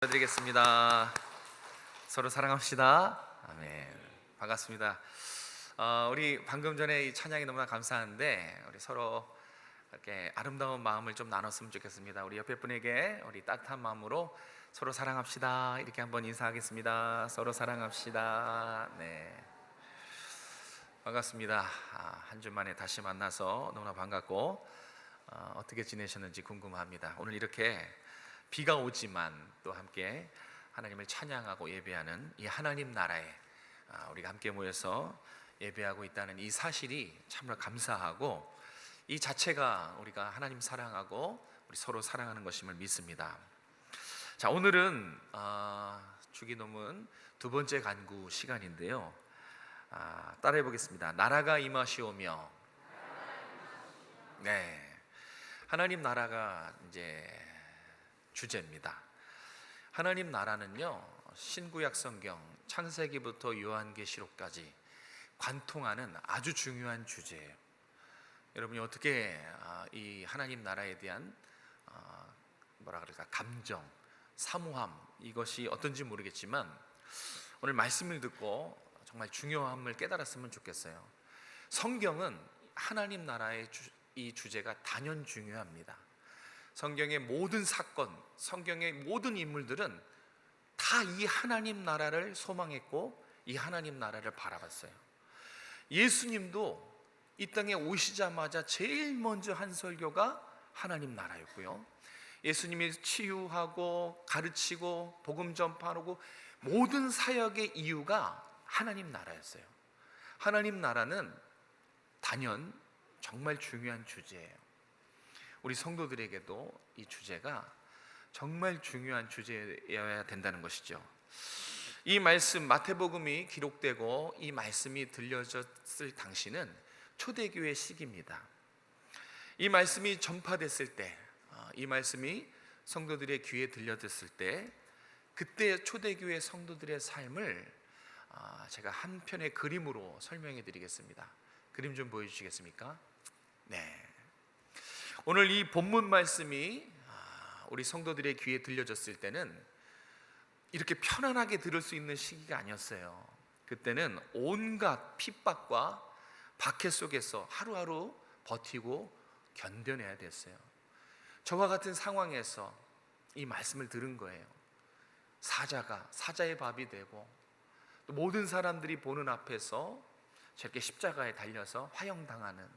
드리겠습니다. 서로 사랑합시다. 아멘. 반갑습니다. 우리 방금 전에 이 찬양이 너무나 감사한데 우리 서로 이렇게 아름다운 마음을 좀 나눴으면 좋겠습니다. 우리 옆에 분에게 우리 따뜻한 마음으로 서로 사랑합시다 이렇게 한번 인사하겠습니다. 서로 사랑합시다. 네, 반갑습니다. 한 주 만에 다시 만나서 너무나 반갑고 어떻게 지내셨는지 궁금합니다. 오늘 이렇게 비가 오지만 또 함께 하나님을 찬양하고 예배하는 이 하나님 나라에 우리가 함께 모여서 예배하고 있다는 이 사실이 참으로 감사하고, 이 자체가 우리가 하나님 사랑하고 우리 서로 사랑하는 것임을 믿습니다. 자, 오늘은 주기도문 두 번째 간구 시간인데요. 따라해 보겠습니다. 나라가 임하시오며. 네, 하나님 나라가 이제 주제입니다. 하나님 나라는요, 신구약 성경 창세기부터 요한계시록까지 관통하는 아주 중요한 주제예요. 여러분이 어떻게 이 하나님 나라에 대한 감정, 사모함, 이것이 어떤지 모르겠지만 오늘 말씀을 듣고 정말 중요함을 깨달았으면 좋겠어요. 성경은 하나님 나라의 이 주제가 단연 중요합니다. 성경의 모든 사건, 성경의 모든 인물들은 다 이 하나님 나라를 소망했고 이 하나님 나라를 바라봤어요. 예수님도 이 땅에 오시자마자 제일 먼저 한 설교가 하나님 나라였고요, 예수님이 치유하고 가르치고 복음 전파하고 모든 사역의 이유가 하나님 나라였어요. 하나님 나라는 단연 정말 중요한 주제예요. 우리 성도들에게도 이 주제가 정말 중요한 주제여야 된다는 것이죠. 이 말씀, 마태복음이 기록되고 이 말씀이 들려졌을 당시는 초대교회 시기입니다. 이 말씀이 전파됐을 때, 이 말씀이 성도들의 귀에 들려졌을 때, 그때 초대교회 성도들의 삶을 제가 한 편의 그림으로 설명해 드리겠습니다. 그림 좀 보여주시겠습니까? 네, 오늘 이 본문 말씀이 우리 성도들의 귀에 들려졌을 때는 이렇게 편안하게 들을 수 있는 시기가 아니었어요. 그때는 온갖 핍박과 박해 속에서 하루하루 버티고 견뎌내야 됐어요. 저와 같은 상황에서 이 말씀을 들은 거예요. 사자가 사자의 밥이 되고, 또 모든 사람들이 보는 앞에서 저렇게 십자가에 달려서 화형당하는,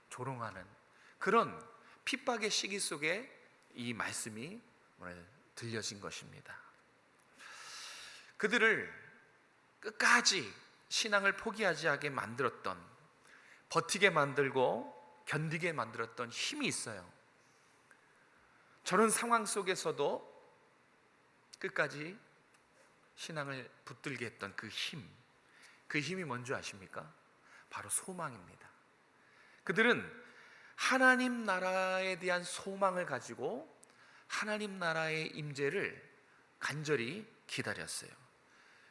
조롱하는 그런 핍박의 시기 속에 이 말씀이 오늘 들려진 것입니다. 그들을 끝까지 신앙을 포기하지 않게 만들었던, 버티게 만들고 견디게 만들었던 힘이 있어요. 저런 상황 속에서도 끝까지 신앙을 붙들게 했던 그 힘, 그 힘이 뭔지 아십니까? 바로 소망입니다. 그들은 하나님 나라에 대한 소망을 가지고 하나님 나라의 임재를 간절히 기다렸어요.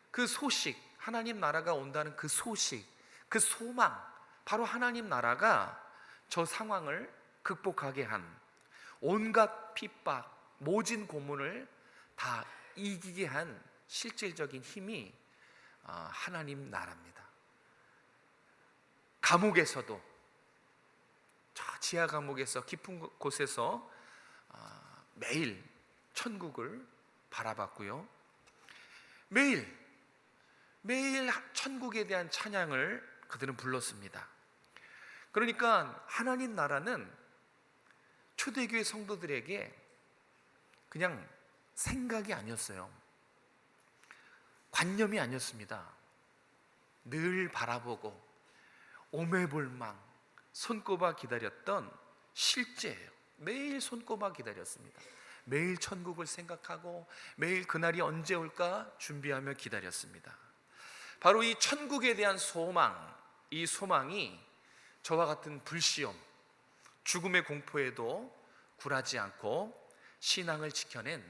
그 소식, 하나님 나라가 온다는 그 소식, 그 소망, 바로 하나님 나라가 저 상황을 극복하게 한, 온갖 핍박, 모진 고문을 다 이기게 한 실질적인 힘이 하나님 나라입니다. 감옥에서도, 저 지하 감옥에서 깊은 곳에서 매일 천국을 바라봤고요, 매일 천국에 대한 찬양을 그들은 불렀습니다. 그러니까 하나님 나라는 초대교회 성도들에게 그냥 생각이 아니었어요. 관념이 아니었습니다. 늘 바라보고 오매볼망 손꼽아 기다렸던 실제예요. 매일 손꼽아 기다렸습니다. 매일 천국을 생각하고 매일 그날이 언제 올까 준비하며 기다렸습니다. 바로 이 천국에 대한 소망, 이 소망이 저와 같은 불시험, 죽음의 공포에도 굴하지 않고 신앙을 지켜낸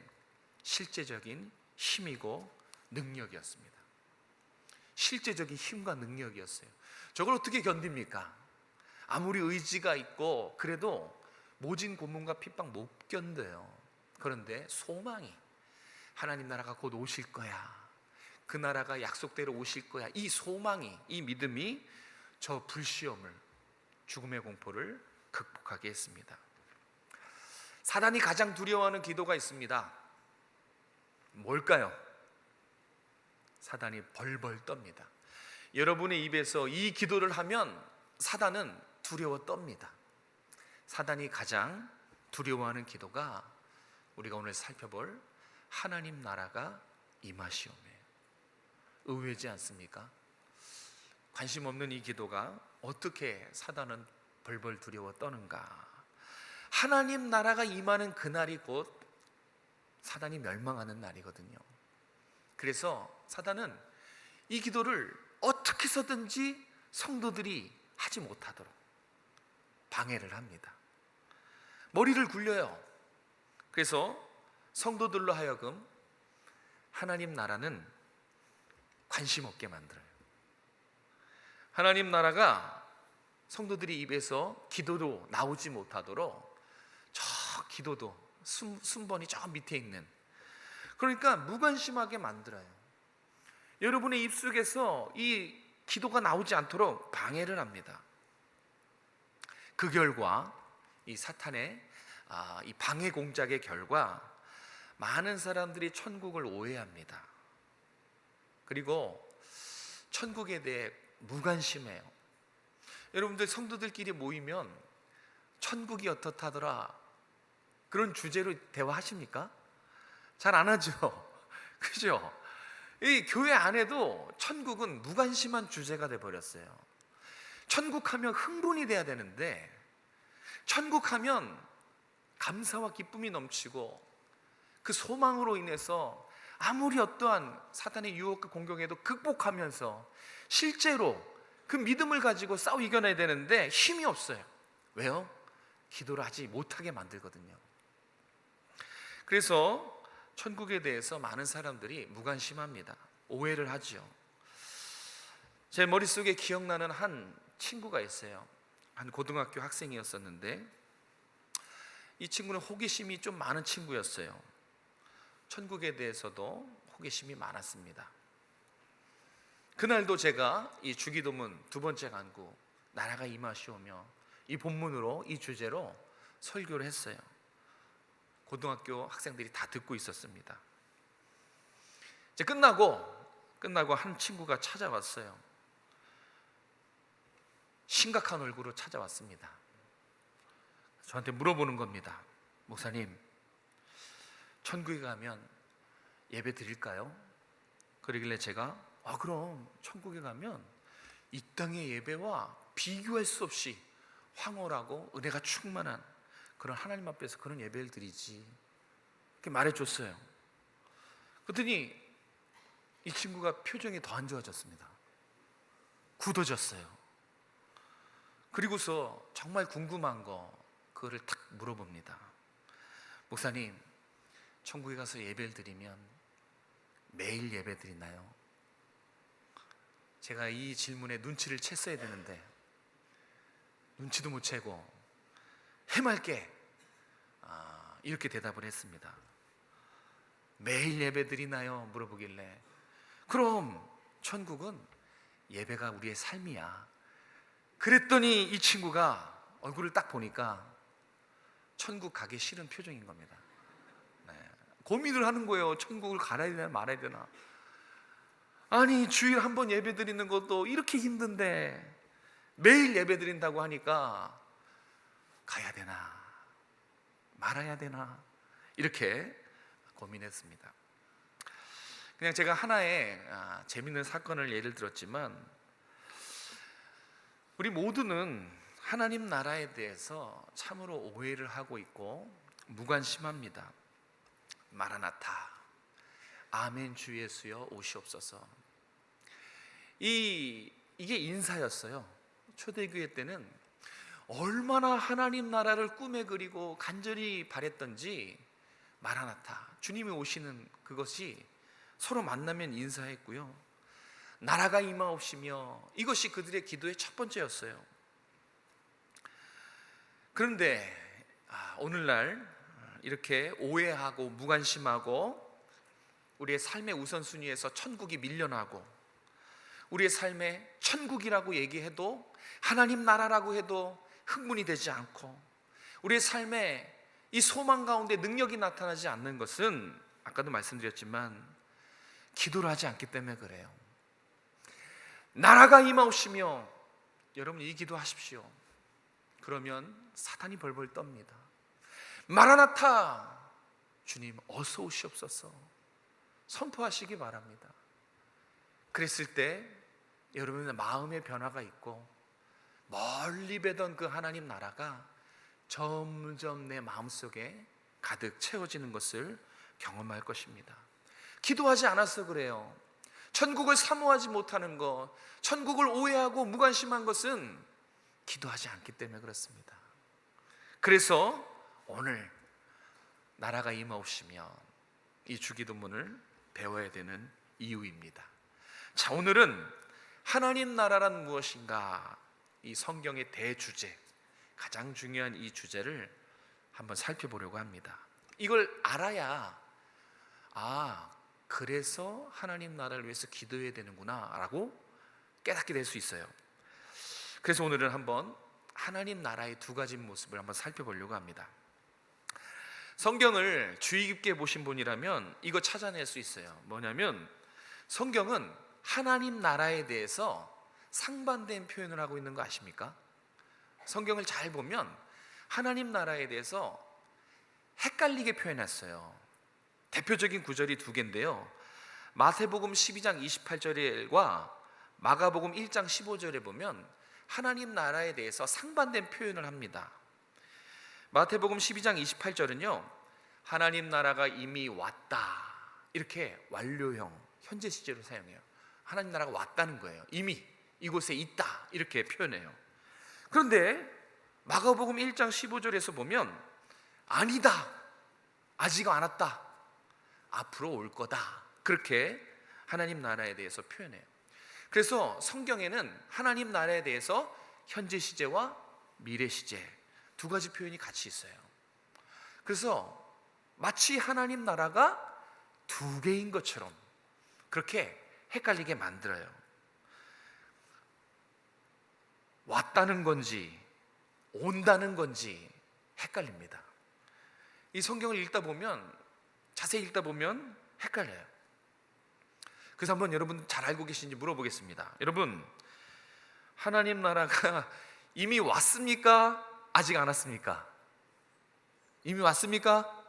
실제적인 힘이고 능력이었습니다. 실제적인 힘과 능력이었어요. 저걸 어떻게 견딥니까? 아무리 의지가 있고 그래도 모진 고문과 핍박 못 견뎌요. 그런데 소망이, 하나님 나라가 곧 오실 거야, 그 나라가 약속대로 오실 거야, 이 소망이, 이 믿음이 저 불시험을, 죽음의 공포를 극복하게 했습니다. 사단이 가장 두려워하는 기도가 있습니다. 뭘까요? 사단이 벌벌 떱니다. 여러분의 입에서 이 기도를 하면 사단은 두려워 떱니다. 사단이 가장 두려워하는 기도가 우리가 오늘 살펴볼 하나님 나라가 임하시오매요. 의외지 않습니까? 관심 없는 이 기도가 어떻게 사단은 벌벌 두려워 떠는가? 하나님 나라가 임하는 그날이 곧 사단이 멸망하는 날이거든요. 그래서 사단은 이 기도를 어떻게 해서든지 성도들이 하지 못하도록 방해를 합니다. 머리를 굴려요. 그래서 성도들로 하여금 하나님 나라는 관심 없게 만들어요. 하나님 나라가 성도들이 입에서 기도로 나오지 못하도록 저 기도도 순번이 저 밑에 있는, 그러니까 무관심하게 만들어요. 여러분의 입속에서 이 기도가 나오지 않도록 방해를 합니다. 그 결과 이 사탄의 이 방해 공작의 결과 많은 사람들이 천국을 오해합니다. 그리고 천국에 대해 무관심해요. 여러분들 성도들끼리 모이면 천국이 어떻다더라 그런 주제로 대화하십니까? 잘 안 하죠. 그죠? 이 교회 안에도 천국은 무관심한 주제가 돼버렸어요. 천국하면 흥분이 돼야 되는데, 천국하면 감사와 기쁨이 넘치고 그 소망으로 인해서 아무리 어떠한 사탄의 유혹과 공격에도 극복하면서 실제로 그 믿음을 가지고 싸워 이겨내야 되는데 힘이 없어요. 왜요? 기도를 하지 못하게 만들거든요. 그래서 천국에 대해서 많은 사람들이 무관심합니다. 오해를 하죠. 제 머릿속에 기억나는 한 친구가 있어요. 한 고등학교 학생이었었는데 이 친구는 호기심이 좀 많은 친구였어요. 천국에 대해서도 호기심이 많았습니다. 그날도 제가 이 주기도문 두 번째 간구 나라가 임하시오며 이 본문으로, 이 주제로 설교를 했어요. 고등학교 학생들이 다 듣고 있었습니다. 이제 끝나고 한 친구가 찾아왔어요. 심각한 얼굴로 찾아왔습니다. 저한테 물어보는 겁니다. 목사님, 천국에 가면 예배 드릴까요? 그러길래 제가 그럼 천국에 가면 이 땅의 예배와 비교할 수 없이 황홀하고 은혜가 충만한 그런 하나님 앞에서 그런 예배를 드리지, 그렇게 말해줬어요. 그랬더니 이 친구가 표정이 더 안 좋아졌습니다. 굳어졌어요. 그리고서 정말 궁금한 그거를 탁 물어봅니다. 목사님, 천국에 가서 예배를 드리면 매일 예배 드리나요? 제가 이 질문에 눈치를 챘어야 되는데 눈치도 못 채고 해맑게 이렇게 대답을 했습니다. 매일 예배 드리나요? 물어보길래 그럼 천국은 예배가 우리의 삶이야. 그랬더니 이 친구가 얼굴을 딱 보니까 천국 가기 싫은 표정인 겁니다. 고민을 하는 거예요. 천국을 가야 되나 말아야 되나. 아니 주일 한 번 예배 드리는 것도 이렇게 힘든데 매일 예배 드린다고 하니까 가야 되나 말아야 되나 이렇게 고민했습니다. 그냥 제가 하나의 재밌는 사건을 예를 들었지만 우리 모두는 하나님 나라에 대해서 참으로 오해를 하고 있고 무관심합니다. 마라나타, 아멘 주 예수여 오시옵소서. 이게 인사였어요. 초대교회 때는 얼마나 하나님 나라를 꿈에 그리고 간절히 바랬던지 마라나타, 주님이 오시는 그것이 서로 만나면 인사했고요. 나라가 임하옵시며 이것이 그들의 기도의 첫 번째였어요. 그런데 오늘날 이렇게 오해하고 무관심하고 우리의 삶의 우선순위에서 천국이 밀려나고, 우리의 삶에 천국이라고 얘기해도, 하나님 나라라고 해도 흥분이 되지 않고, 우리의 삶에 이 소망 가운데 능력이 나타나지 않는 것은 아까도 말씀드렸지만 기도를 하지 않기 때문에 그래요. 나라가 임하옵시며, 여러분 이 기도하십시오. 그러면 사탄이 벌벌 떱니다. 마라나타, 주님 어서 오시옵소서 선포하시기 바랍니다. 그랬을 때 여러분의 마음의 변화가 있고, 멀리 뵈던 그 하나님 나라가 점점 내 마음속에 가득 채워지는 것을 경험할 것입니다. 기도하지 않아서 그래요. 천국을 사모하지 못하는 것, 천국을 오해하고 무관심한 것은 기도하지 않기 때문에 그렇습니다. 그래서 오늘 나라가 임하옵시며 이 주기도문을 배워야 되는 이유입니다. 자, 오늘은 하나님 나라란 무엇인가, 이 성경의 대주제, 가장 중요한 이 주제를 한번 살펴보려고 합니다. 이걸 알아야 그래서 하나님 나라를 위해서 기도해야 되는구나 라고 깨닫게 될 수 있어요. 그래서 오늘은 한번 하나님 나라의 두 가지 모습을 한번 살펴보려고 합니다. 성경을 주의 깊게 보신 분이라면 이거 찾아낼 수 있어요. 뭐냐면 성경은 하나님 나라에 대해서 상반된 표현을 하고 있는 거 아십니까? 성경을 잘 보면 하나님 나라에 대해서 헷갈리게 표현했어요. 대표적인 구절이 두 개인데요, 마태복음 12장 28절과 마가복음 1장 15절에 보면 하나님 나라에 대해서 상반된 표현을 합니다. 마태복음 12장 28절은요, 하나님 나라가 이미 왔다, 이렇게 완료형 현재 시제로 사용해요. 하나님 나라가 왔다는 거예요. 이미 이곳에 있다, 이렇게 표현해요. 그런데 마가복음 1장 15절에서 보면 아니다, 아직 안 왔다, 앞으로 올 거다, 그렇게 하나님 나라에 대해서 표현해요. 그래서 성경에는 하나님 나라에 대해서 현재 시제와 미래 시제 두 가지 표현이 같이 있어요. 그래서 마치 하나님 나라가 두 개인 것처럼 그렇게 헷갈리게 만들어요. 왔다는 건지 온다는 건지 헷갈립니다. 이 성경을 읽다 보면, 자세히 읽다 보면 헷갈려요. 그래서 한번 여러분 잘 알고 계신지 물어보겠습니다. 여러분, 하나님 나라가 이미 왔습니까? 아직 안 왔습니까? 이미 왔습니까?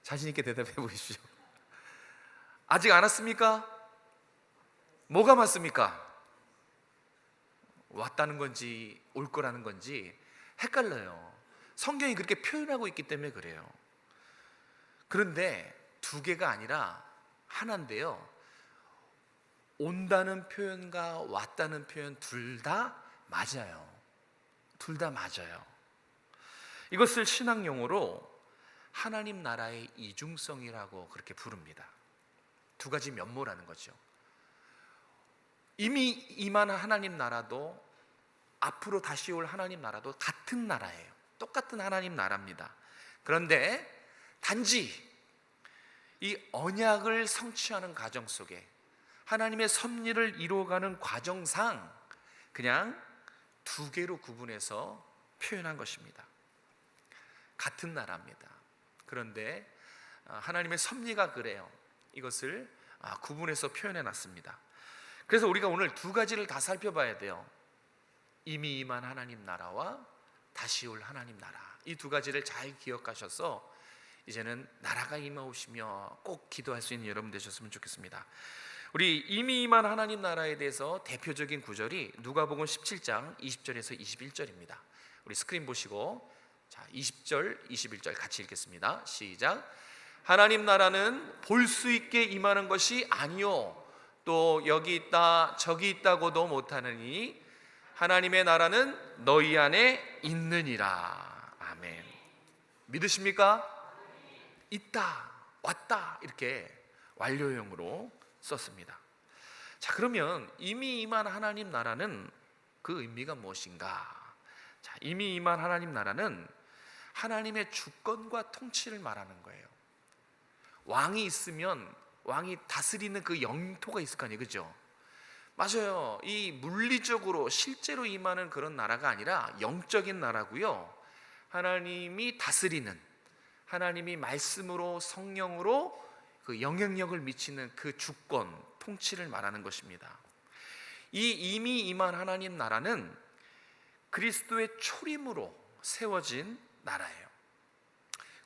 자신 있게 대답해 보십시오. 아직 안 왔습니까? 뭐가 맞습니까? 왔다는 건지 올 거라는 건지 헷갈려요. 성경이 그렇게 표현하고 있기 때문에 그래요. 그런데 두 개가 아니라 하나인데요, 온다는 표현과 왔다는 표현 둘 다 맞아요. 둘 다 맞아요. 이것을 신학 용어로 하나님 나라의 이중성이라고 그렇게 부릅니다. 두 가지 면모라는 거죠. 이미 임한 하나님 나라도 앞으로 다시 올 하나님 나라도 같은 나라예요. 똑같은 하나님 나라입니다. 그런데 단지 이 언약을 성취하는 과정 속에 하나님의 섭리를 이루어가는 과정상 그냥 두 개로 구분해서 표현한 것입니다. 같은 나라입니다. 그런데 하나님의 섭리가 그래요. 이것을 구분해서 표현해 놨습니다. 그래서 우리가 오늘 두 가지를 다 살펴봐야 돼요. 이미 임한 하나님 나라와 다시 올 하나님 나라, 이 두 가지를 잘 기억하셔서 이제는 나라가 임하오시며 꼭 기도할 수 있는 여러분 되셨으면 좋겠습니다. 우리 이미 임한 하나님 나라에 대해서 대표적인 구절이 누가복음 17장 20절에서 21절입니다. 우리 스크린 보시고 20절 21절 같이 읽겠습니다. 시작. 하나님 나라는 볼 수 있게 임하는 것이 아니요 또 여기 있다 저기 있다고도 못하느니 하나님의 나라는 너희 안에 있느니라. 아멘. 믿으십니까? 있다, 왔다, 이렇게 완료형으로 썼습니다. 자, 그러면 이미 임한 하나님 나라는 그 의미가 무엇인가? 자, 이미 임한 하나님 나라는 하나님의 주권과 통치를 말하는 거예요. 왕이 있으면 왕이 다스리는 그 영토가 있을 거 아니에요, 그죠? 맞아요. 이 물리적으로 실제로 임하는 그런 나라가 아니라 영적인 나라고요. 하나님이 다스리는, 하나님이 말씀으로 성령으로 그 영향력을 미치는 그 주권, 통치를 말하는 것입니다. 이 이미 임한 하나님 나라는 그리스도의 초림으로 세워진 나라예요.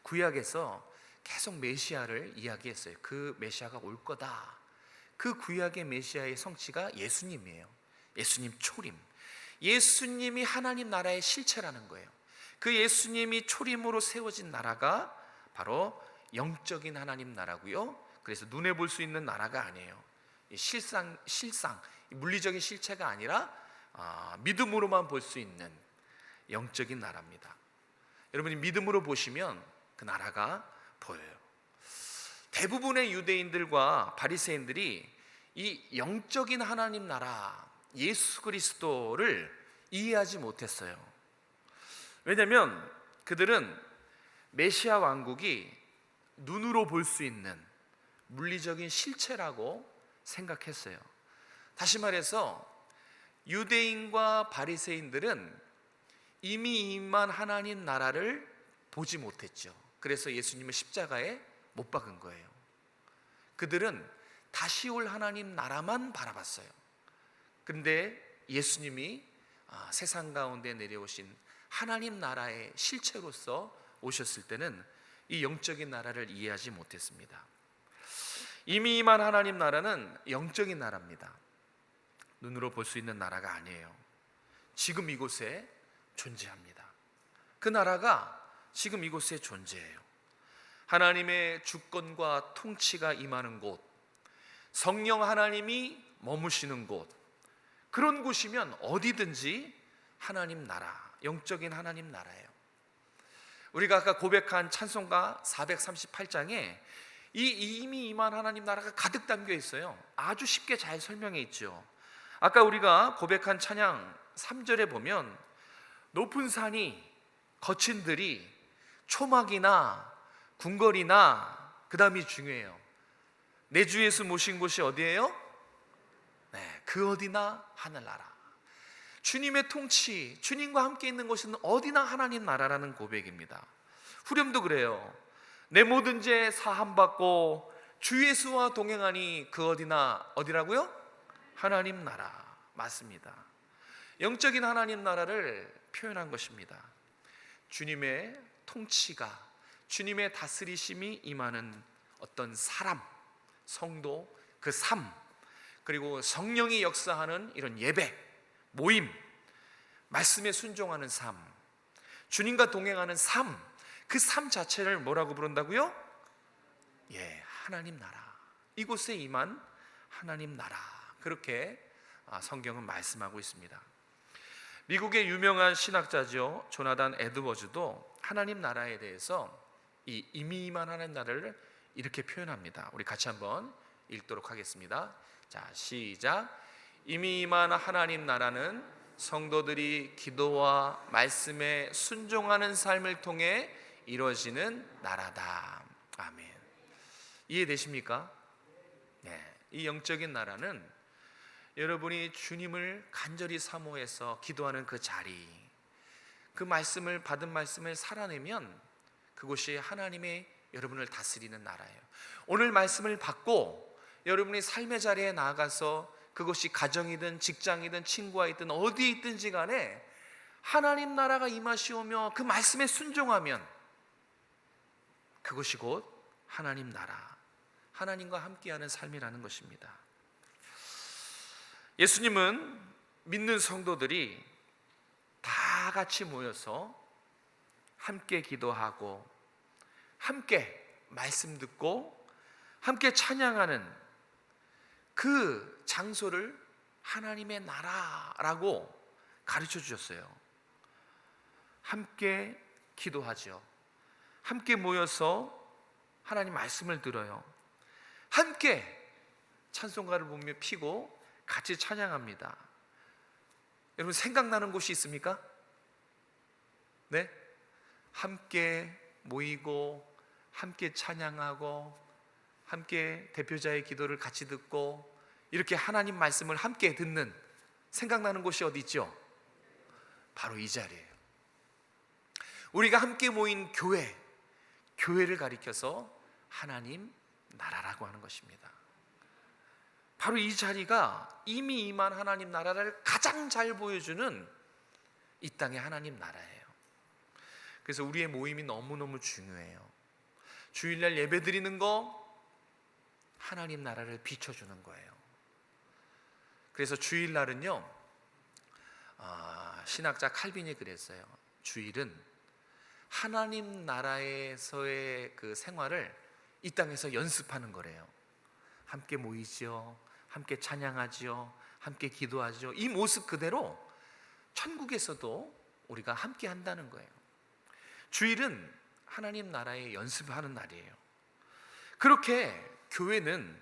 구약에서 계속 메시아를 이야기했어요. 그 메시아가 올 거다. 그 구약의 메시아의 성취가 예수님이에요. 예수님 초림. 예수님이 하나님 나라의 실체라는 거예요. 그 예수님이 초림으로 세워진 나라가 바로 영적인 하나님 나라고요. 그래서 눈에 볼 수 있는 나라가 아니에요. 실상 물리적인 실체가 아니라 믿음으로만 볼 수 있는 영적인 나라입니다. 여러분이 믿음으로 보시면 그 나라가 보여요. 대부분의 유대인들과 바리새인들이 이 영적인 하나님 나라 예수 그리스도를 이해하지 못했어요. 왜냐하면 그들은 메시아 왕국이 눈으로 볼 수 있는 물리적인 실체라고 생각했어요. 다시 말해서 유대인과 바리새인들은 이미 임한 하나님 나라를 보지 못했죠. 그래서 예수님을 십자가에 못 박은 거예요. 그들은 다시 올 하나님 나라만 바라봤어요. 그런데 예수님이 세상 가운데 내려오신 하나님 나라의 실체로서 오셨을 때는 이 영적인 나라를 이해하지 못했습니다. 이미 임한 하나님 나라는 영적인 나라입니다. 눈으로 볼 수 있는 나라가 아니에요. 지금 이곳에 존재합니다. 그 나라가 지금 이곳에 존재해요. 하나님의 주권과 통치가 임하는 곳, 성령 하나님이 머무시는 곳, 그런 곳이면 어디든지 하나님 나라, 영적인 하나님 나라예요. 우리가 아까 고백한 찬송가 438장에 이 이미 임한 하나님 나라가 가득 담겨 있어요. 아주 쉽게 잘 설명해 있죠. 아까 우리가 고백한 찬양 3절에 보면 높은 산이, 거친 들이, 초막이나 궁궐이나, 그 다음이 중요해요. 내 주 예수 모신 곳이 어디예요? 네, 그 어디나 하늘나라. 주님의 통치, 주님과 함께 있는 곳은 어디나 하나님 나라라는 고백입니다. 후렴도 그래요. 내 모든 죄 사함받고 주 예수와 동행하니 그 어디나, 어디라고요? 하나님 나라. 맞습니다. 영적인 하나님 나라를 표현한 것입니다. 주님의 통치가, 주님의 다스리심이 임하는 어떤 사람, 성도, 그 삶, 그리고 성령이 역사하는 이런 예배, 모임, 말씀에 순종하는 삶, 주님과 동행하는 삶, 그 삶 자체를 뭐라고 부른다고요? 하나님 나라. 이곳에 임한 하나님 나라. 그렇게 성경은 말씀하고 있습니다. 미국의 유명한 신학자죠, 조나단 에드워즈도 하나님 나라에 대해서 이 이미 임한 하나님 나라를 이렇게 표현합니다. 우리 같이 한번 읽도록 하겠습니다. 자, 시작. 이미 임한 하나님 나라는 성도들이 기도와 말씀에 순종하는 삶을 통해 이루어지는 나라다. 아멘. 이해되십니까? 네, 이 영적인 나라는 여러분이 주님을 간절히 사모해서 기도하는 그 자리, 그 말씀을, 받은 말씀을 살아내면 그곳이 하나님의 여러분을 다스리는 나라예요. 오늘 말씀을 받고 여러분이 삶의 자리에 나아가서 그것이 가정이든 직장이든 친구와 있든 어디에 있든지 간에 하나님 나라가 임하시오며 그 말씀에 순종하면 그것이 곧 하나님 나라, 하나님과 함께하는 삶이라는 것입니다. 예수님은 믿는 성도들이 다 같이 모여서 함께 기도하고 함께 말씀 듣고 함께 찬양하는 그 장소를 하나님의 나라라고 가르쳐 주셨어요. 함께 기도하죠. 함께 모여서 하나님 말씀을 들어요. 함께 찬송가를 보며 피고 같이 찬양합니다. 여러분 생각나는 곳이 있습니까? 네? 함께 모이고 함께 찬양하고 함께 대표자의 기도를 같이 듣고 이렇게 하나님 말씀을 함께 듣는, 생각나는 곳이 어디 있죠? 바로 이 자리예요. 우리가 함께 모인 교회를 가리켜서 하나님 나라라고 하는 것입니다. 바로 이 자리가 이미 임한 하나님 나라를 가장 잘 보여주는 이 땅의 하나님 나라예요. 그래서 우리의 모임이 너무너무 중요해요. 주일날 예배 드리는 거 하나님 나라를 비춰주는 거예요. 그래서 주일날은요, 신학자 칼빈이 그랬어요. 주일은 하나님 나라에서의 그 생활을 이 땅에서 연습하는 거래요. 함께 모이지요, 함께 찬양하지요, 함께 기도하지요. 이 모습 그대로 천국에서도 우리가 함께 한다는 거예요. 주일은 하나님 나라의 연습하는 날이에요. 그렇게 교회는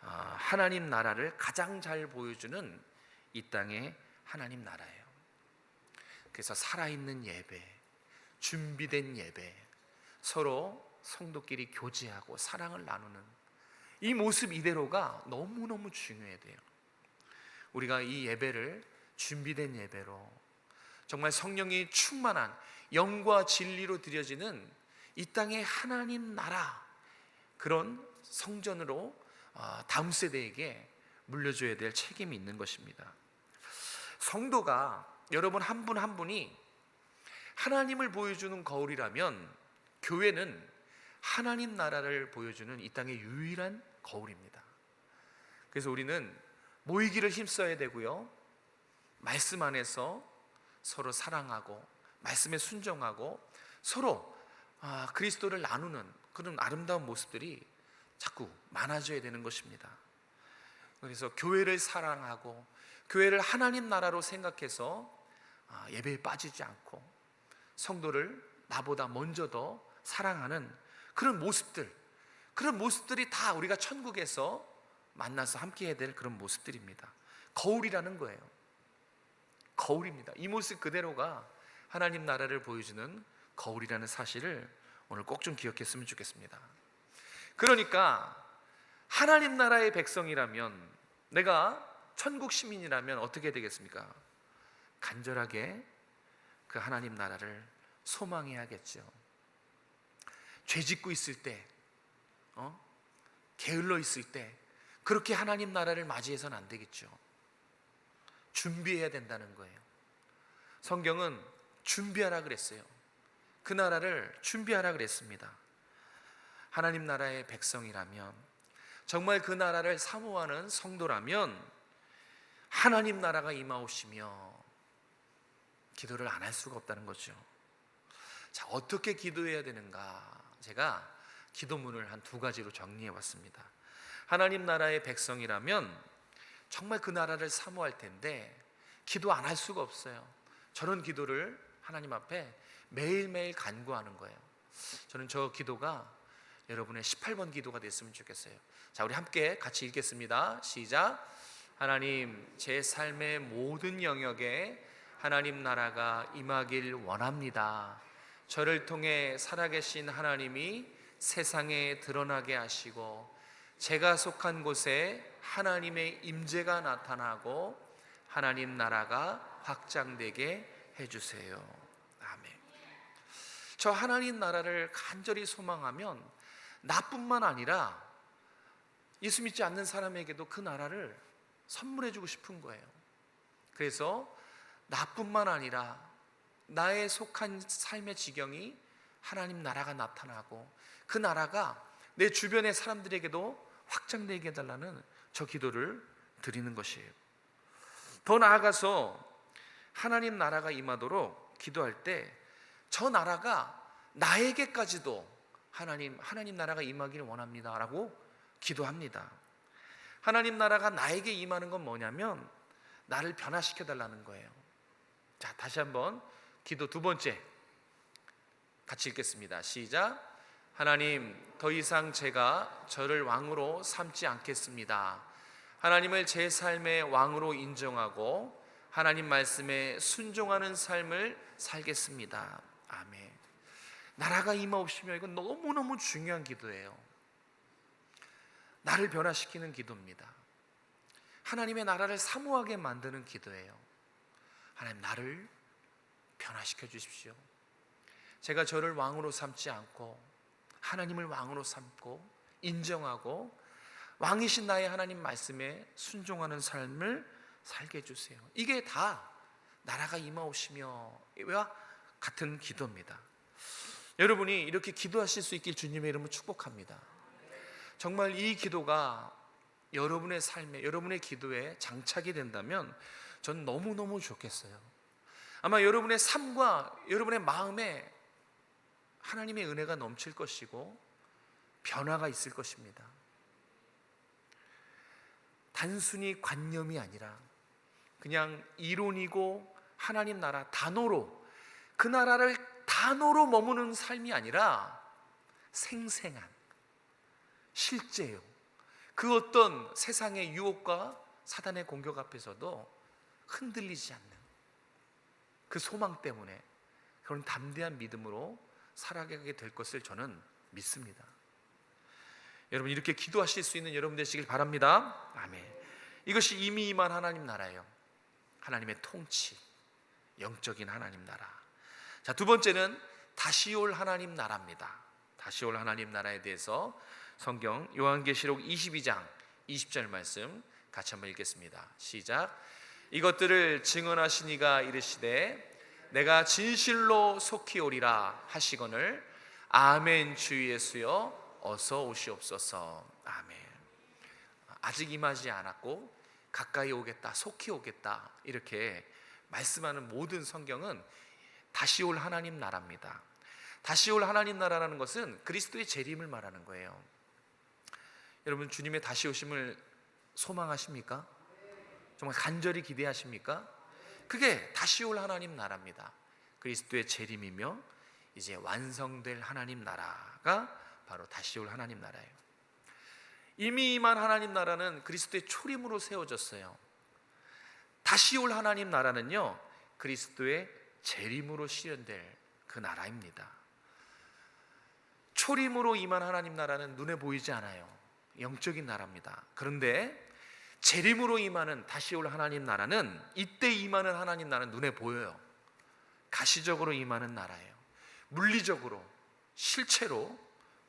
하나님 나라를 가장 잘 보여주는 이 땅의 하나님 나라예요. 그래서 살아있는 예배, 준비된 예배, 서로 성도끼리 교제하고 사랑을 나누는 이 모습 이대로가 너무너무 중요해야 돼요. 우리가 이 예배를 준비된 예배로, 정말 성령이 충만한 영과 진리로 드려지는 이 땅의 하나님 나라, 그런 성전으로 다음 세대에게 물려줘야 될 책임이 있는 것입니다. 성도가, 여러분 한 분 한 분이 하나님을 보여주는 거울이라면 교회는 하나님 나라를 보여주는 이 땅의 유일한 거울입니다. 그래서 우리는 모이기를 힘써야 되고요, 말씀 안에서 서로 사랑하고 말씀에 순종하고 서로 그리스도를 나누는 그런 아름다운 모습들이 자꾸 많아져야 되는 것입니다. 그래서 교회를 사랑하고 교회를 하나님 나라로 생각해서 예배에 빠지지 않고 성도를 나보다 먼저 더 사랑하는 그런 모습들이 다 우리가 천국에서 만나서 함께 해야 될 그런 모습들입니다. 거울이라는 거예요. 거울입니다. 이 모습 그대로가 하나님 나라를 보여주는 거울이라는 사실을 오늘 꼭 좀 기억했으면 좋겠습니다. 그러니까 하나님 나라의 백성이라면, 내가 천국 시민이라면 어떻게 되겠습니까? 간절하게 그 하나님 나라를 소망해야겠죠. 죄 짓고 있을 때, 게을러 있을 때 그렇게 하나님 나라를 맞이해서는 안 되겠죠. 준비해야 된다는 거예요. 성경은 준비하라 그랬어요. 그 나라를 준비하라 그랬습니다. 하나님 나라의 백성이라면, 정말 그 나라를 사모하는 성도라면 하나님 나라가 임하오시며 기도를 안 할 수가 없다는 거죠. 자, 어떻게 기도해야 되는가? 제가 기도문을 한 2가지로 정리해 봤습니다. 하나님 나라의 백성이라면 정말 그 나라를 사모할 텐데 기도 안 할 수가 없어요. 저런 기도를 하나님 앞에 매일매일 간구하는 거예요. 저는 저 기도가 여러분의 18번 기도가 됐으면 좋겠어요. 자, 우리 함께 같이 읽겠습니다. 시작. 하나님, 제 삶의 모든 영역에 하나님 나라가 임하길 원합니다. 저를 통해 살아계신 하나님이 세상에 드러나게 하시고 제가 속한 곳에 하나님의 임재가 나타나고 하나님 나라가 확장되게 해주세요. 아멘. 저 하나님 나라를 간절히 소망하면 나뿐만 아니라 예수 믿지 않는 사람에게도 그 나라를 선물해 주고 싶은 거예요. 그래서 나뿐만 아니라 나의 속한 삶의 지경이 하나님 나라가 나타나고 그 나라가 내 주변의 사람들에게도 확장되게 해달라는 저 기도를 드리는 것이에요. 더 나아가서 하나님 나라가 임하도록 기도할 때 저 나라가 나에게까지도 하나님 나라가 임하기를 원합니다 라고 기도합니다. 하나님 나라가 나에게 임하는 건 뭐냐면 나를 변화시켜 달라는 거예요. 자, 다시 한번 기도 2번째 같이 읽겠습니다. 시작. 하나님, 더 이상 제가 저를 왕으로 삼지 않겠습니다. 하나님을 제 삶의 왕으로 인정하고 하나님 말씀에 순종하는 삶을 살겠습니다. 아멘. 나라가 임하옵시며, 이건 너무너무 중요한 기도예요. 나를 변화시키는 기도입니다. 하나님의 나라를 사모하게 만드는 기도예요. 하나님, 나를 변화시켜 주십시오. 제가 저를 왕으로 삼지 않고 하나님을 왕으로 삼고 인정하고 왕이신 나의 하나님 말씀에 순종하는 삶을 살게 해주세요. 이게 다 나라가 임하오시며와 같은 기도입니다. 여러분이 이렇게 기도하실 수 있길 주님의 이름으로 축복합니다. 정말 이 기도가 여러분의 삶에, 여러분의 기도에 장착이 된다면 전 너무너무 좋겠어요. 아마 여러분의 삶과 여러분의 마음에 하나님의 은혜가 넘칠 것이고 변화가 있을 것입니다. 단순히 관념이 아니라 그냥 이론이고 하나님 나라 단어로, 그 나라를 단어로 머무는 삶이 아니라 생생한 실제요. 그 어떤 세상의 유혹과 사단의 공격 앞에서도 흔들리지 않는 그 소망 때문에 그런 담대한 믿음으로 살아가게 될 것을 저는 믿습니다. 여러분, 이렇게 기도하실 수 있는 여러분 되시길 바랍니다. 아멘. 이것이 이미 임한 하나님 나라예요. 하나님의 통치, 영적인 하나님 나라. 자, 두 번째는 다시 올 하나님 나라입니다. 다시 올 하나님 나라에 대해서 성경 요한계시록 22장 20절 말씀 같이 한번 읽겠습니다. 시작. 이것들을 증언하신 이가 이르시되 내가 진실로 속히 오리라 하시거늘 아멘. 주 예수여 어서 오시옵소서. 아멘. 아직 임하지 않았고 가까이 오겠다, 속히 오겠다, 이렇게 말씀하는 모든 성경은 다시 올 하나님 나라입니다. 다시 올 하나님 나라라는 것은 그리스도의 재림을 말하는 거예요. 여러분, 주님의 다시 오심을 소망하십니까? 정말 간절히 기대하십니까? 그게 다시 올 하나님 나라입니다. 그리스도의 재림이며 이제 완성될 하나님 나라가 바로 다시 올 하나님 나라예요. 이미 임한 하나님 나라는 그리스도의 초림으로 세워졌어요. 다시 올 하나님 나라는요, 그리스도의 재림으로 실현될 그 나라입니다. 초림으로 임한 하나님 나라는 눈에 보이지 않아요. 영적인 나라입니다. 그런데 재림으로 임하는 다시 올 하나님 나라는, 이때 임하는 하나님 나라는 눈에 보여요. 가시적으로 임하는 나라예요. 물리적으로, 실체로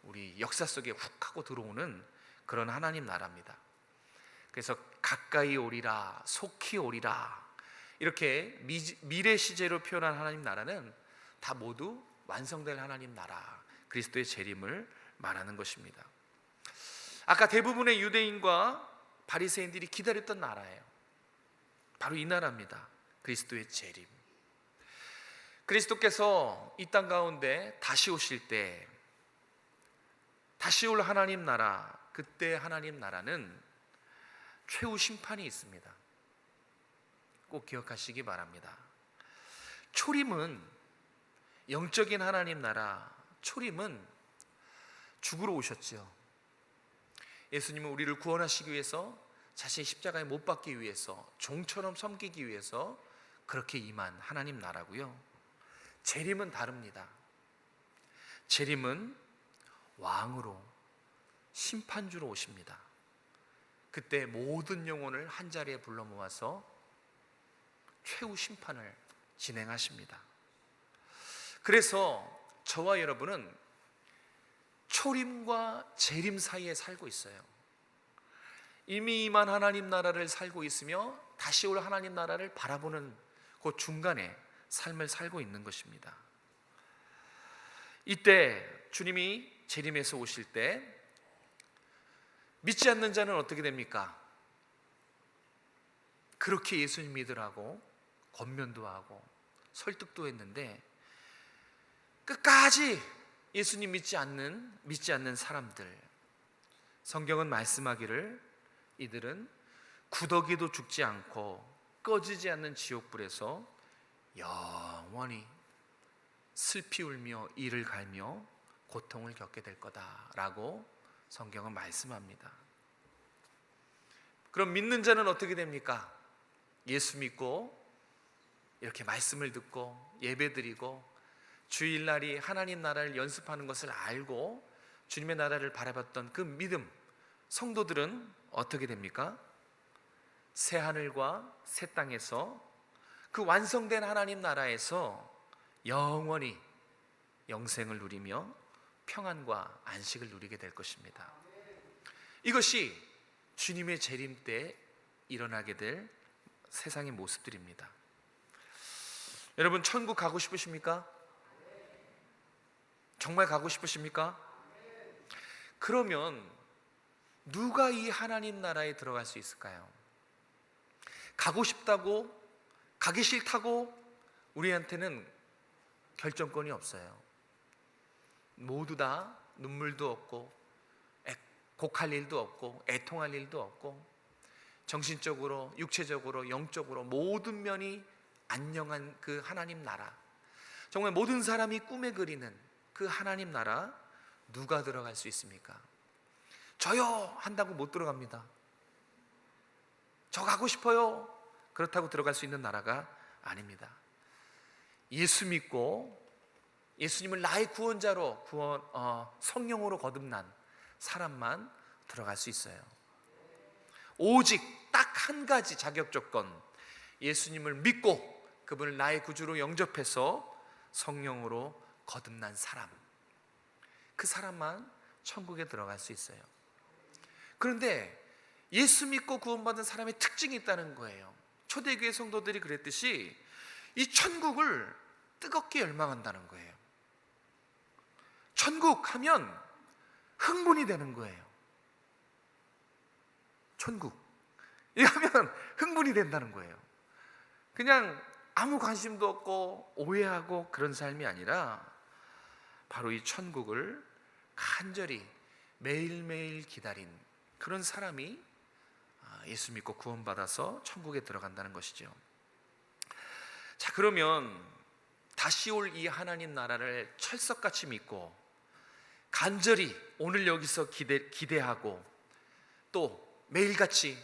우리 역사 속에 훅 하고 들어오는 그런 하나님 나라입니다. 그래서 가까이 오리라, 속히 오리라, 이렇게 미래 시제로 표현한 하나님 나라는 다 모두 완성될 하나님 나라, 그리스도의 재림을 말하는 것입니다. 아까 대부분의 유대인과 바리새인들이 기다렸던 나라예요. 바로 이 나라입니다. 그리스도의 재림. 그리스도께서 이 땅 가운데 다시 오실 때, 다시 올 하나님 나라, 그때 하나님 나라는 최후 심판이 있습니다. 꼭 기억하시기 바랍니다. 초림은, 영적인 하나님 나라 초림은 죽으러 오셨죠. 예수님은 우리를 구원하시기 위해서, 자신의 십자가에 못 박기 위해서, 종처럼 섬기기 위해서 그렇게 임한 하나님 나라고요. 재림은 다릅니다. 재림은 왕으로, 심판주로 오십니다. 그때 모든 영혼을 한자리에 불러 모아서 최후 심판을 진행하십니다. 그래서 저와 여러분은 초림과 재림 사이에 살고 있어요. 이미 임한 하나님 나라를 살고 있으며 다시 올 하나님 나라를 바라보는 그 중간에 삶을 살고 있는 것입니다. 이때 주님이 재림해서 오실 때 믿지 않는 자는 어떻게 됩니까? 그렇게 예수님 믿으라고 권면도 하고 설득도 했는데 끝까지 예수님 믿지 않는 사람들, 성경은 말씀하기를 이들은 구더기도 죽지 않고 꺼지지 않는 지옥불에서 영원히 슬피 울며 이를 갈며 고통을 겪게 될 거다라고 성경은 말씀합니다. 그럼 믿는 자는 어떻게 됩니까? 예수 믿고 이렇게 말씀을 듣고 예배드리고 주일날이 하나님 나라를 연습하는 것을 알고 주님의 나라를 바라봤던 그 믿음, 성도들은 어떻게 됩니까? 새 하늘과 새 땅에서 그 완성된 하나님 나라에서 영원히 영생을 누리며 평안과 안식을 누리게 될 것입니다. 이것이 주님의 재림 때 일어나게 될 세상의 모습들입니다. 여러분, 천국 가고 싶으십니까? 정말 가고 싶으십니까? 그러면 누가 이 하나님 나라에 들어갈 수 있을까요? 가고 싶다고, 가기 싫다고 우리한테는 결정권이 없어요. 모두 다 눈물도 없고 곡할 일도 없고 애통할 일도 없고 정신적으로, 육체적으로, 영적으로 모든 면이 안녕한 그 하나님 나라, 정말 모든 사람이 꿈에 그리는 그 하나님 나라, 누가 들어갈 수 있습니까? 저요 한다고 못 들어갑니다. 저 가고 싶어요, 그렇다고 들어갈 수 있는 나라가 아닙니다. 예수 믿고 예수님을 나의 구원자로 성령으로 거듭난 사람만 들어갈 수 있어요. 오직 딱 한 가지 자격 조건, 예수님을 믿고 그분을 나의 구주로 영접해서 성령으로 거듭난 사람, 그 사람만 천국에 들어갈 수 있어요. 그런데 예수 믿고 구원받은 사람의 특징이 있다는 거예요. 초대교회 성도들이 그랬듯이 이 천국을 뜨겁게 열망한다는 거예요. 천국 하면 흥분이 되는 거예요. 천국 이러면 흥분이 된다는 거예요. 그냥 아무 관심도 없고 오해하고 그런 삶이 아니라 바로 이 천국을 간절히 매일매일 기다린 그런 사람이 예수 믿고 구원받아서 천국에 들어간다는 것이죠. 자, 그러면 다시 올 이 하나님 나라를 철석같이 믿고 간절히 오늘 여기서 기대하고 또 매일같이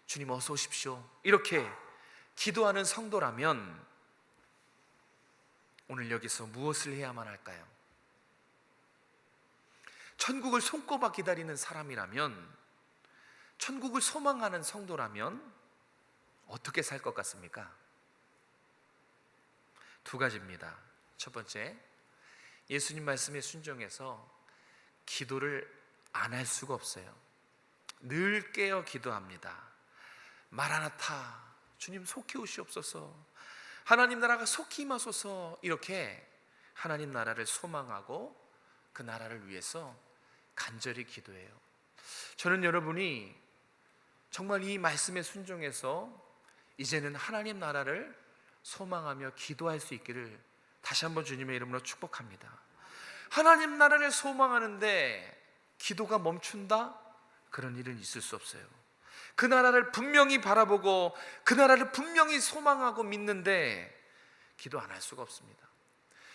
주님 어서 오십시오 이렇게 기도하는 성도라면 오늘 여기서 무엇을 해야만 할까요? 천국을 손꼽아 기다리는 사람이라면, 천국을 소망하는 성도라면 어떻게 살 것 같습니까? 두 가지입니다. 첫 번째, 예수님 말씀에 순종해서 기도를 안 할 수가 없어요. 늘 깨어 기도합니다. 마라나타, 주님 속히 오시옵소서, 하나님 나라가 속히 임하소서, 이렇게 하나님 나라를 소망하고 그 나라를 위해서 간절히 기도해요. 저는 여러분이 정말 이 말씀에 순종해서 이제는 하나님 나라를 소망하며 기도할 수 있기를 다시 한번 주님의 이름으로 축복합니다. 하나님 나라를 소망하는데 기도가 멈춘다? 그런 일은 있을 수 없어요. 그 나라를 분명히 바라보고 그 나라를 분명히 소망하고 믿는데 기도 안 할 수가 없습니다.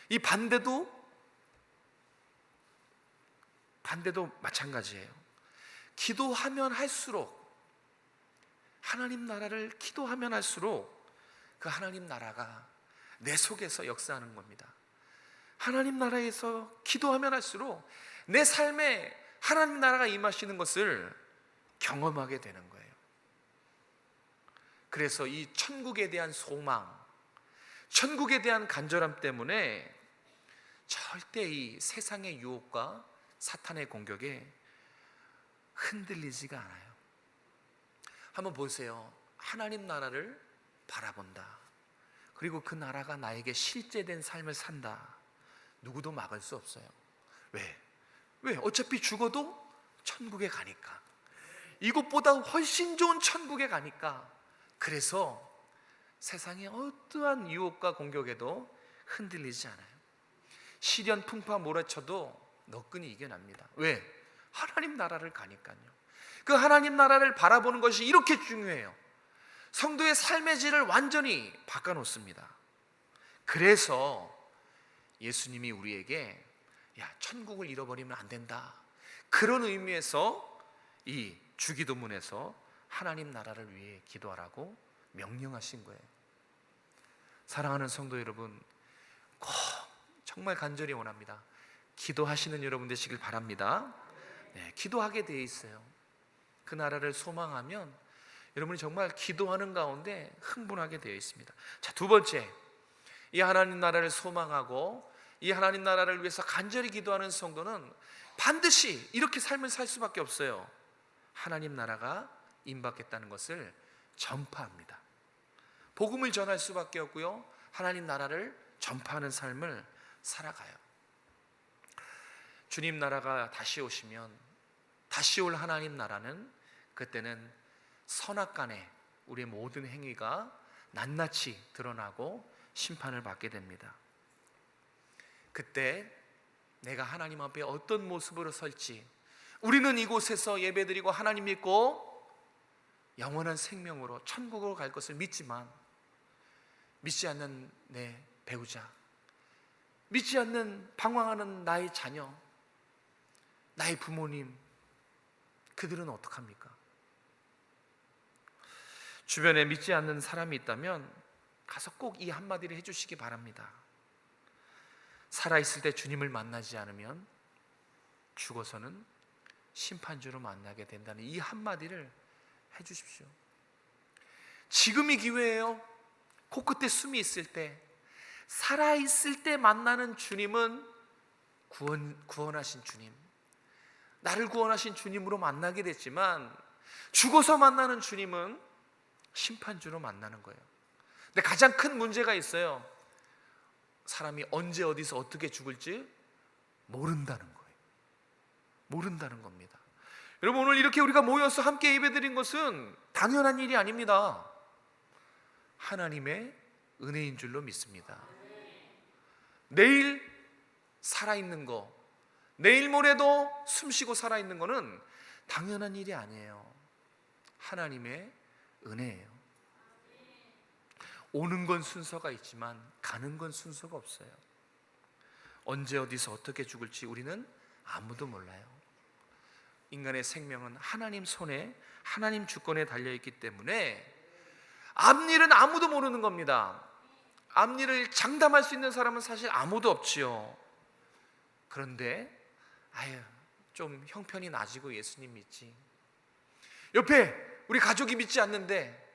이 반대도 마찬가지예요. 기도하면 할수록, 하나님 나라를 기도하면 할수록 그 하나님 나라가 내 속에서 역사하는 겁니다. 하나님 나라에서 기도하면 할수록 내 삶에 하나님 나라가 임하시는 것을 경험하게 되는 거예요. 그래서 이 천국에 대한 소망, 천국에 대한 간절함 때문에 절대 이 세상의 유혹과 사탄의 공격에 흔들리지가 않아요. 한번 보세요. 하나님 나라를 바라본다, 그리고 그 나라가 나에게 실제된 삶을 산다, 누구도 막을 수 없어요. 왜? 어차피 죽어도 천국에 가니까, 이곳보다 훨씬 좋은 천국에 가니까. 그래서 세상의 어떠한 유혹과 공격에도 흔들리지 않아요. 시련 풍파 몰아쳐도 너끈히 이겨납니다. 왜? 하나님 나라를 가니까요. 그 하나님 나라를 바라보는 것이 이렇게 중요해요. 성도의 삶의 질을 완전히 바꿔놓습니다. 그래서 예수님이 우리에게 천국을 잃어버리면 안 된다, 그런 의미에서 이 주기도문에서 하나님 나라를 위해 기도하라고 명령하신 거예요. 사랑하는 성도 여러분, 꼭 정말 간절히 원합니다. 기도하시는 여러분 되시길 바랍니다. 네, 기도하게 되어 있어요. 그 나라를 소망하면 여러분이 정말 기도하는 가운데 흥분하게 되어 있습니다. 자, 두 번째, 이 하나님 나라를 소망하고 이 하나님 나라를 위해서 간절히 기도하는 성도는 반드시 이렇게 삶을 살 수밖에 없어요. 하나님 나라가 임박했다는 것을 전파합니다. 복음을 전할 수밖에 없고요, 하나님 나라를 전파하는 삶을 살아가요. 주님 나라가 다시 오시면, 다시 올 하나님 나라는 그때는 선악간에 우리의 모든 행위가 낱낱이 드러나고 심판을 받게 됩니다. 그때 내가 하나님 앞에 어떤 모습으로 설지, 우리는 이곳에서 예배드리고 하나님 믿고 영원한 생명으로 천국으로 갈 것을 믿지만, 믿지 않는 내 배우자, 믿지 않는 방황하는 나의 자녀, 나의 부모님, 그들은 어떡합니까? 주변에 믿지 않는 사람이 있다면 가서 꼭 이 한마디를 해주시기 바랍니다. 살아있을 때 주님을 만나지 않으면 죽어서는 심판주로 만나게 된다는 이 한마디를 해주십시오. 지금이 기회예요. 코끝에 숨이 있을 때, 살아있을 때 만나는 주님은 구원하신 주님, 나를 구원하신 주님으로 만나게 됐지만, 죽어서 만나는 주님은 심판주로 만나는 거예요. 근데 가장 큰 문제가 있어요. 사람이 언제 어디서 어떻게 죽을지 모른다는 거예요. 모른다는 겁니다. 여러분, 오늘 이렇게 우리가 모여서 함께 예배드린 것은 당연한 일이 아닙니다. 하나님의 은혜인 줄로 믿습니다. 내일 살아있는 거, 내일 모레도 숨쉬고 살아있는 거는 당연한 일이 아니에요. 하나님의 은혜예요. 오는 건 순서가 있지만 가는 건 순서가 없어요. 언제 어디서 어떻게 죽을지 우리는 아무도 몰라요. 인간의 생명은 하나님 손에, 하나님 주권에 달려있기 때문에 앞일은 아무도 모르는 겁니다. 앞일을 장담할 수 있는 사람은 사실 아무도 없지요. 그런데 좀 형편이 나아지고 예수님 믿지, 옆에 우리 가족이 믿지 않는데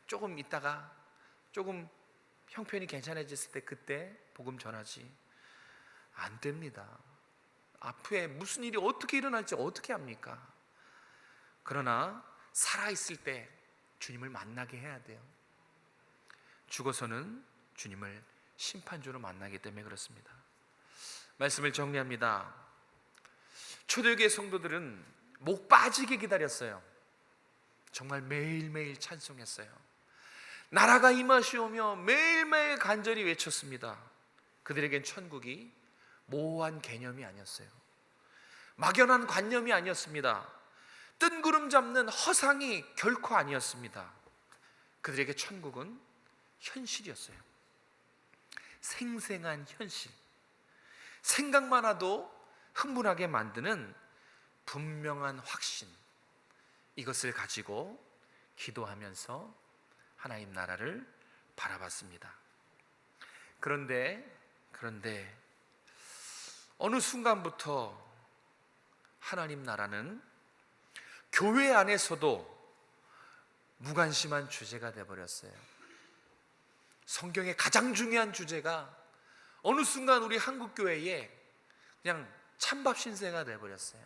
조금 있다가 조금 형편이 괜찮아졌을 때 그때 복음 전하지, 안 됩니다. 앞에 무슨 일이 어떻게 일어날지 어떻게 합니까? 그러나 살아있을 때 주님을 만나게 해야 돼요. 죽어서는 주님을 심판주로 만나기 때문에 그렇습니다. 말씀을 정리합니다. 초대교회 성도들은 목 빠지게 기다렸어요. 정말 매일매일 찬송했어요. 나라가 임하시오며 매일매일 간절히 외쳤습니다. 그들에겐 천국이 모호한 개념이 아니었어요. 막연한 관념이 아니었습니다. 뜬구름 잡는 허상이 결코 아니었습니다. 그들에게 천국은 현실이었어요. 생생한 현실, 생각만 해도 흥분하게 만드는 분명한 확신, 이것을 가지고 기도하면서 하나님 나라를 바라봤습니다. 그런데 어느 순간부터 하나님 나라는 교회 안에서도 무관심한 주제가 되어버렸어요. 성경의 가장 중요한 주제가 어느 순간 우리 한국교회에 그냥 찬밥 신세가 되어버렸어요.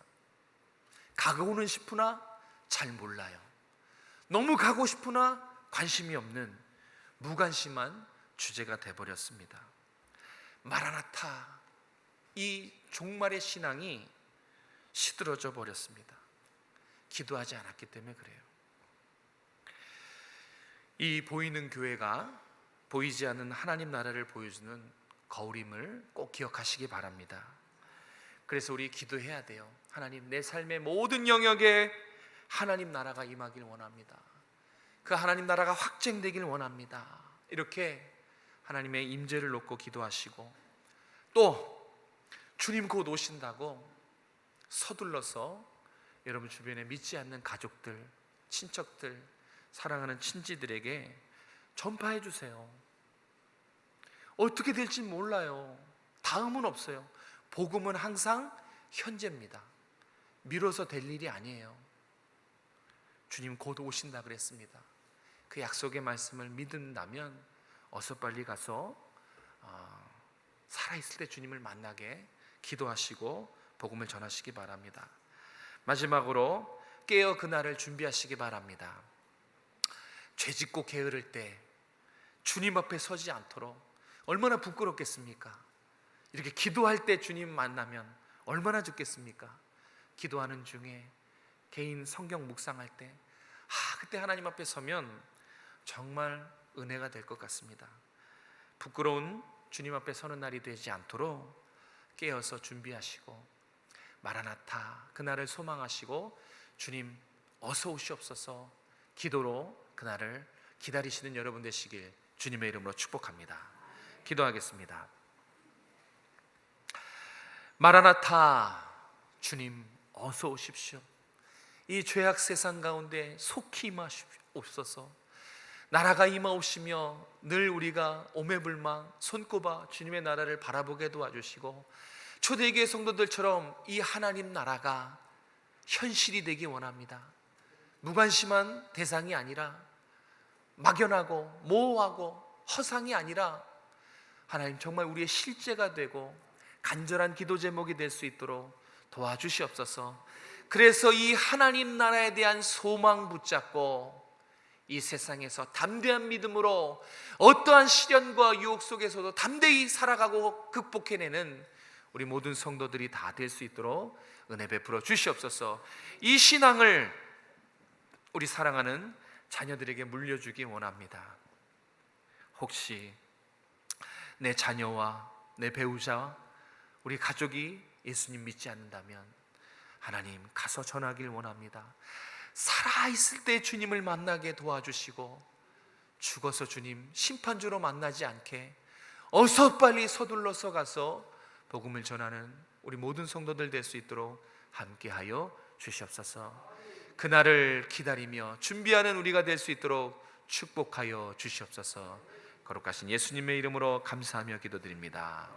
가고는 싶으나 잘 몰라요. 너무 가고 싶으나 관심이 없는 무관심한 주제가 되어버렸습니다. 마라나타, 이 종말의 신앙이 시들어져 버렸습니다. 기도하지 않았기 때문에 그래요. 이 보이는 교회가 보이지 않는 하나님 나라를 보여주는 거울임을 꼭 기억하시기 바랍니다. 그래서 우리 기도해야 돼요. 하나님, 내 삶의 모든 영역에 하나님 나라가 임하길 원합니다. 그 하나님 나라가 확증되길 원합니다. 이렇게 하나님의 임재를 놓고 기도하시고, 또 주님 곧 오신다고 서둘러서 여러분 주변에 믿지 않는 가족들, 친척들, 사랑하는 친지들에게 전파해 주세요. 어떻게 될지 몰라요. 다음은 없어요. 복음은 항상 현재입니다. 미뤄서 될 일이 아니에요. 주님 곧 오신다 그랬습니다. 그 약속의 말씀을 믿는다면 어서 빨리 가서 살아있을 때 주님을 만나게 기도하시고 복음을 전하시기 바랍니다. 마지막으로 깨어 그날을 준비하시기 바랍니다. 죄짓고 게으를 때 주님 앞에 서지 않도록 얼마나 부끄럽겠습니까? 이렇게 기도할 때 주님 만나면 얼마나 좋겠습니까? 기도하는 중에 개인 성경 묵상할 때 그때 하나님 앞에 서면 정말 은혜가 될 것 같습니다. 부끄러운 주님 앞에 서는 날이 되지 않도록 깨어서 준비하시고 마라나타 그날을 소망하시고 주님 어서 오시옵소서 기도로 그날을 기다리시는 여러분 되시길 주님의 이름으로 축복합니다. 기도하겠습니다. 마라나타, 주님 어서 오십시오. 이 죄악 세상 가운데 속히 임하옵소서. 나라가 임하오시며 늘 우리가 오매불망 손꼽아 주님의 나라를 바라보게 도와주시고 초대교회 성도들처럼 이 하나님 나라가 현실이 되기 원합니다. 무관심한 대상이 아니라 막연하고 모호하고 허상이 아니라 하나님 정말 우리의 실제가 되고 간절한 기도 제목이 될 수 있도록 도와주시옵소서. 그래서 이 하나님 나라에 대한 소망 붙잡고 이 세상에서 담대한 믿음으로 어떠한 시련과 유혹 속에서도 담대히 살아가고 극복해내는 우리 모든 성도들이 다 될 수 있도록 은혜 베풀어 주시옵소서. 이 신앙을 우리 사랑하는 자녀들에게 물려주기 원합니다. 혹시 내 자녀와 내 배우자, 우리 가족이 예수님 믿지 않는다면 하나님 가서 전하길 원합니다. 살아있을 때 주님을 만나게 도와주시고 죽어서 주님 심판주로 만나지 않게 어서 빨리 서둘러서 가서 복음을 전하는 우리 모든 성도들 될 수 있도록 함께하여 주시옵소서. 그날을 기다리며 준비하는 우리가 될 수 있도록 축복하여 주시옵소서. 거룩하신 예수님의 이름으로 감사하며 기도드립니다.